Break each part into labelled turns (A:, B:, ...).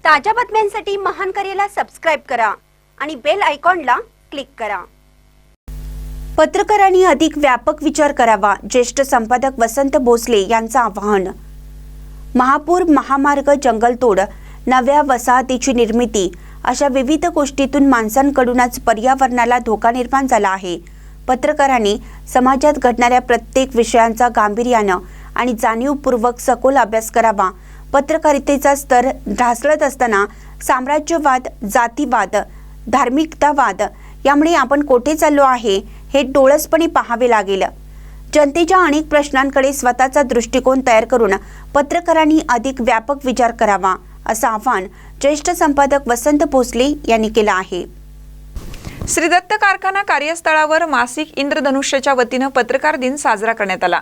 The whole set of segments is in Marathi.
A: ताज्या बातम्यांसाठी महान करेला सबस्क्राइब करा आणि बेल आयकॉनला क्लिक करा। पत्रकारांनी अधिक व्यापक विचार करावा, ज्येष्ठ संपादक वसंत भोसले यांचं आवाहन। महापूर, महामार्ग, जंगलतोड, नव्या वसाहतीची निर्मिती अशा विविध गोष्टीतून माणसांकडूनच पर्यावरणाला धोका निर्माण झाला आहे। पत्रकारांनी समाजात घडणाऱ्या प्रत्येक विषयांचा गांभीर्याने आणि जाणीवपूर्वक सखोल अभ्यास करावा। पत्रकारितेचा स्तर ढासळत असताना साम्राज्यवाद, जातीवाद, धार्मिकतावाद यामुळे आपण कोठे चाललो आहे हे डोळसपणे पाहावे लागेल। जनतेच्या अनेक प्रश्नांकडे स्वतःचा दृष्टिकोन तयार करून पत्रकारांनी अधिक व्यापक विचार करावा, असं आवाहन ज्येष्ठ संपादक वसंत भोसले यांनी केलं आहे।
B: श्री दत्त कारखाना कार्यस्थळावर मासिक इंद्रधनुष्यच्या वतीने पत्रकार दिन साजरा करण्यात आला।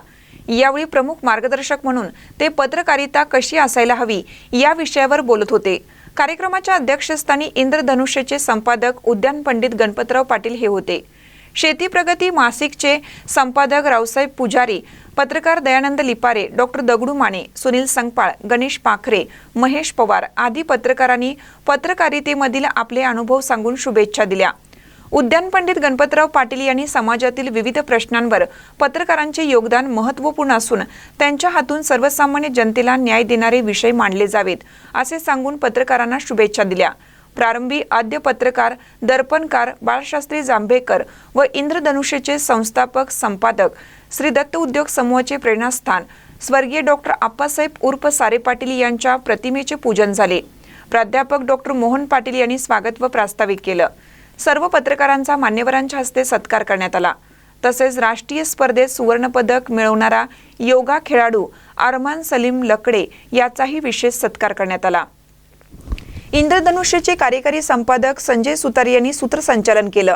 B: यावेळी प्रमुख मार्गदर्शक म्हणून ते पत्रकारिता कशी असायला हवी या विषयावर बोलत होते। कार्यक्रमाच्या अध्यक्षस्थानी इंद्रधनुष्यचे संपादक उद्यान पंडित गणपतराव पाटील हे होते। शेती प्रगती मासिकचे संपादक रावसाहेब पुजारी, पत्रकार दयानंद लिपारे, डॉक्टर दगडू माने, सुनील संगपाळ, गणेश पाखरे, महेश पवार आदी पत्रकारांनी पत्रकारितेमधील आपले अनुभव सांगून शुभेच्छा दिल्या। उद्यान पंडित गणपतराव पाटील यांनी समाजातील विविध प्रश्नांवर पत्रकारांचे योगदान महत्त्वपूर्ण असून त्यांच्या हातून सर्वसामान्य जनतेला न्याय देणारे विषय मांडले जावेत असे सांगून पत्रकारांना शुभेच्छा दिल्या। प्रारंभी आद्य पत्रकार, दर्पणकार बाळशास्त्री जांभेकर व इंद्रधनुष्यचे संस्थापक संपादक, श्री दत्त उद्योग समूहाचे प्रेरणास्थान स्वर्गीय डॉक्टर आप्पासाहेब उर्फ सारे पाटील यांच्या प्रतिमेचे पूजन झाले। प्राध्यापक डॉक्टर मोहन पाटील यांनी स्वागत व प्रास्ताविक केलं। सर्व पत्रकारांचा मान्यवरांच्या हस्ते सत्कार करण्यात आला। तसेच राष्ट्रीय स्पर्धेत सुवर्ण पदक मिळवणारा योगा खेळाडू अरमान सलीम लकडे याचाही विशेष सत्कार करण्यात आला। इंद्रधनुष्यचे कार्यकारी संपादक संजय सुतार यांनी सूत्रसंचालन केलं।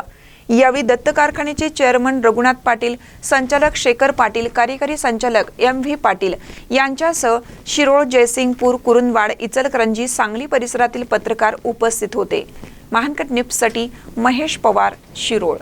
B: यावेळी दत्त कारखान्याचे चेअरमन रघुनाथ पाटील, संचालक शेखर पाटील, कार्यकारी संचालक MV पाटील यांच्यासह शिरोळ, जयसिंगपूर, कुरुंदवाड, इचलकरंजी, सांगली परिसरातील पत्रकार उपस्थित होते। महानकट न्यूजसाठी महेश पवार, शिरोळ।